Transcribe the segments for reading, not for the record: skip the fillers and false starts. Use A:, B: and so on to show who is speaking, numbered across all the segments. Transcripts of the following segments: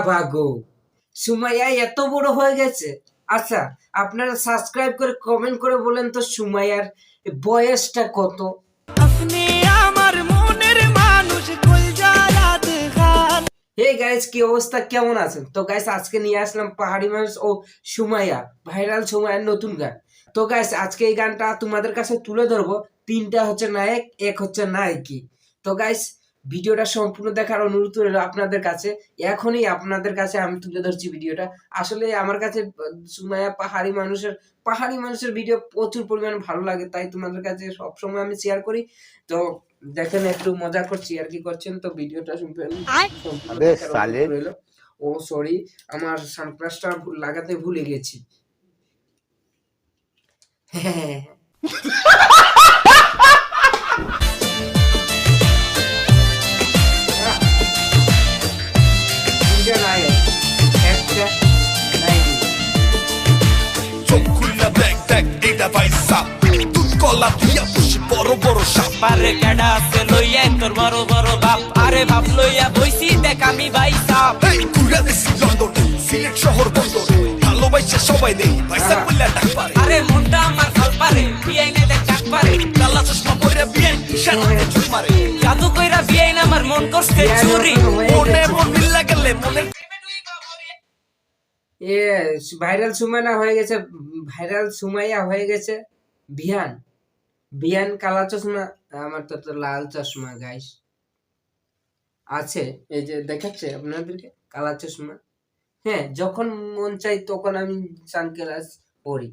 A: বাবা গো, সুমাইয়া এত বড় হয়ে গেছে। আচ্ছা, আপনারা সাবস্ক্রাইব করে কমেন্ট করে বলেন তো সুমাইয়ার বয়সটা কত?
B: আপনি আমার মনের মানুষ গুলজারাত খান।
A: হে গাইস, কি অবস্থা, কেমন আছেন? তো গাইস, আজকে নিয়ে আসলাম পাহাড়ি মানুষ ও সুমাইয়া, ভাইরাল সুমাইয়ার নতুন গান। তো গাইস, আজকে এই গানটা তোমাদের কাছে তুলে ধরবো। তিনটা হচ্ছে নায়ক, এক হচ্ছে নায়িকা। তো গাইস, ভিডিওটা সম্পূর্ণ দেখার অনুরোধ রইল আপনাদের কাছে। এখনই আপনাদের কাছে আমি তুলে ধরছি ভিডিওটা। আসলে আমার কাছে সুমাইয়া পাহাড়ি মানুষের ভিডিও প্রচুর পরিমাণে ভালো লাগে, তাই তোমাদের কাছে সবসময় আমি শেয়ার করি। তো দেখেন, একটু মজা করছি আর কি করছেন, তো ভিডিওটা শুনবেন। ও সরি, আমার সানগ্লাসটা লাগাতে ভুলে গেছি। হ্যাঁ,
C: চোখ খুললা দেখ দেখ এটা পয়সা দুধ কলা দিয়া বসে বড় বড় সাপ
B: আরে কেডা আছে লইয়া তোর বড় বড় বাপ, আরে বাপ লইয়া বইছি দেখ আমি ভাই সাপ।
C: এই ঘুরে দেশি লন্ডনে সিলেট শহর বন্দরে ভালোবাসে সবাই দেই পয়সা কইলা ডাক পারে
B: আরে মনটা আমার খাল পারে বিয়ে নে দেখ ডাক পারে।
C: কালা চশমা পরে বিয়ান ইশারাতে চুপ মারে
B: জাদু কইরা বিয়ে না আমার মন করছে চুরি।
C: মনে মন মিল্লা গেলে মনে
A: এ ভাইরাল সুমাইয়া হয়ে গেছে বিয়ান। বিয়ান কালা চশমা, আমার তো লাল চশমা গাইস আছে, এই যে দেখাচ্ছে আপনাদেরকে কালা চশমা। হ্যাঁ, যখন মন চাই তখন আমি সানগ্লাস পরি।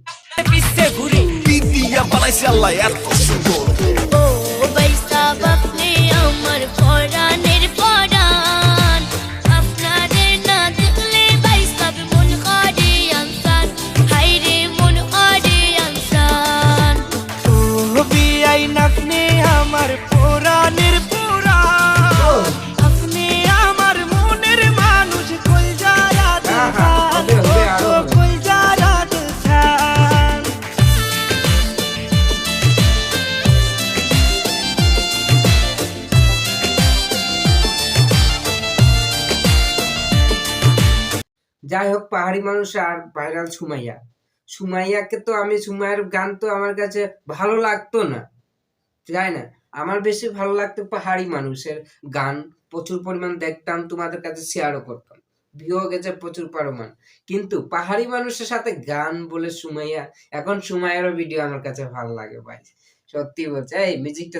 B: পিছে ঘুরি
C: বিদিয়া বানাইছে আল্লাহ এত সুন্দর
D: ও বৈসা বাপনে আমার পরাণের পরাণ, আপনাদের না দেখলে বাইসাব মন করে আনসান, হাইরে মন করে আনসান।
B: ও বিয়াই নাতনি আমার পুরাণের পুরাণ, আপনি আমার মনের মানুষ গুলজারাত খান, ও গুলজারাত খান।
A: যাই হোক, পাহাড়ি মানুষ আর ভাইরাল সুমাইয়াকে তো আমি, সুমাইয়ার গান তো আমার কাছে ভালো লাগতো না, যাই না, আমার বেশি ভালো লাগতো পাহাড়ি মানুষের গান। প্রচুর পরিমাণ দেখতাম, তোমাদের কাছে শেয়ারও করতাম, ভিউ গেছে প্রচুর পরিমাণ। কিন্তু পাহাড়ি মানুষের সাথে গান বলে সুমাইয়া, এখন সুমাইয়ারও ভিডিও আমার কাছে ভালো লাগে ভাই, সত্যি বলছে। এই মিউজিকটা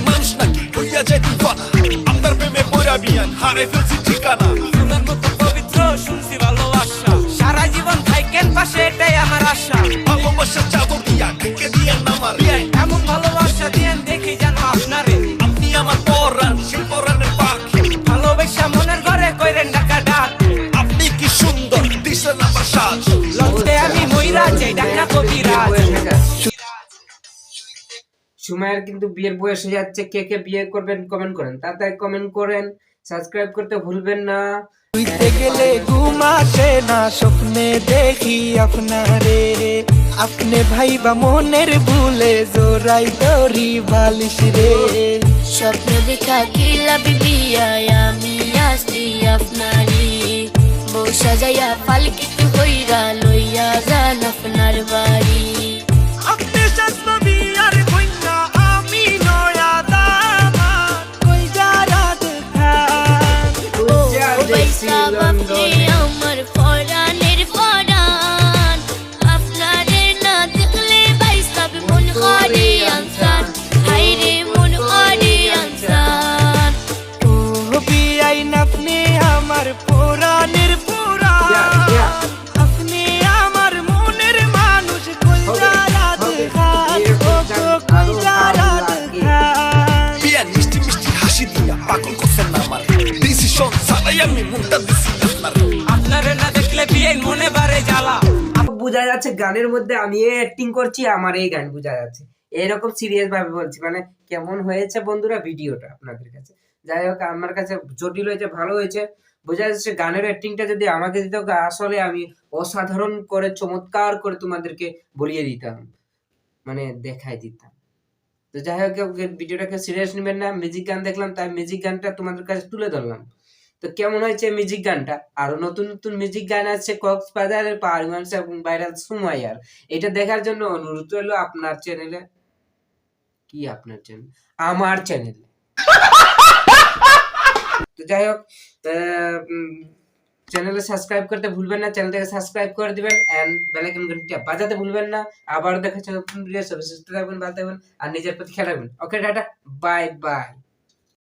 C: মানুষ নাকি হইয়া যায় দিবানা আপনার প্রেমে পড়া বিয়ান হারে ফেলছি ঠিকানা
B: তোমার মতো পবিত্র শুনছি ভালোবাসা, সারা জীবন থাকেন পাশে এটাই আমার আশা।
C: ভালোবাসা চাদর দিয়া ঢেকে দিয়া নামার
B: এমন ভালোবাসা দিয়েন দেখি যেন আপনারে,
C: আপনি আমার পরাণ সেই পরাণের পাখি
B: ভালোবাসা মনের ঘরে কইরেন ডাকা ডাক।
C: আপনি কি সুন্দর দিছেন আমার সাজ
B: লড়তে আমি মইরা যাই ডাকা কবিরাজ।
A: সুমাইয়ার কিন্তু বিয়ের বয়স হয়ে যাচ্ছে। কে কে বিয়ে করবেন কমেন্ট করেন, তাড়াতাড়ি কমেন্ট করেন, সাবস্ক্রাইব করতে ভুলবেন না।
B: শুইতে গেলে ঘুম আসে না, স্বপ্নে দেখি আপনারে, আপনি ভাইবা মনের ভুলে জোড়াই দড়ি বালিশ রে।
D: স্বপ্ন দেখা কিলা বিবিয়ায় আমি আসছি আপনারি, বউ সাজাইয়া পালকিত কইরা লইয়া যান আপনার বাড়ি।
B: আপনি শাসবি আর কইনা আমি নয়া দামান, কই যারাত খান।
D: ও বৈসা বাপনে আমার পরাণের পরাণ, আপনাদের না দেখলে বাইসাব মন করে আনসান, হাইরে মন করে আনসান।
B: ও বিয়াই আপনি আমার পুরাণের পুরাণ, আপনি আমার মনের মানুষ গুলজারাত খান, ও গুলজারাত খান।
C: বিয়ান মিষ্টি মিষ্টি হাসি দিয়া পাগল করছেন আমার ডিসিশন ছাড়াই আমি মুখটা দিছি আপনার
B: আপনারে না দেখলে বিয়ে মনে বারে জ্বালা।
A: বোঝা যাচ্ছে গানের মধ্যে আমি অ্যাক্টিং করছি, আমার এই গান বোঝা যাচ্ছে, এরকম সিরিয়াস ভাবে বলছি। মানে কেমন হয়েছে বন্ধুরা ভিডিওটা আপনাদের কাছে? যাই হোক, আমার কাছে জটিল হয়েছে, ভালো হয়েছে, বোঝা যাচ্ছে গানের অ্যাক্টিংটা যদি আমাকে দিত, আসলে আমি অসাধারণ করে চমৎকার করে তোমাদেরকে বলিয়ে দিতাম, মানে দেখাই দিতাম। তো যাই হোক, ভিডিওটাকে সিরিয়াস নেবেন না, মিউজিক গান দেখলাম তাই মিউজিক গানটা তোমাদের কাছে তুলে ধরলাম। তো কেমন হয়েছে মিউজিক গানটা? আরো নতুন নতুন মিউজিক গান আছে কক্সবাজারের পাহাড়ি মানুষ এবং ভাইরাল সুমাইয়ার। এটা দেখার জন্য অনুরোধ রইলো আপনার চ্যানেলে, কি আপনার চ্যানেল, আমার চ্যানেলে। তো যাই হোক, চ্যানেলে সাবস্ক্রাইব করতে ভুলবেন না, চ্যানেলটাকে সাবস্ক্রাইব করে দিবেন এন্ড বেল আইকন ঘন্টিটা বাজাতে ভুলবেন না। আবার দেখা হচ্ছে নতুন ভিডিও, সবাই সুস্থ থাকবেন, ভালো থাকবেন আর নিজের প্রতি খেয়াল রাখবেন। ওকে টাটা, বাই বাই।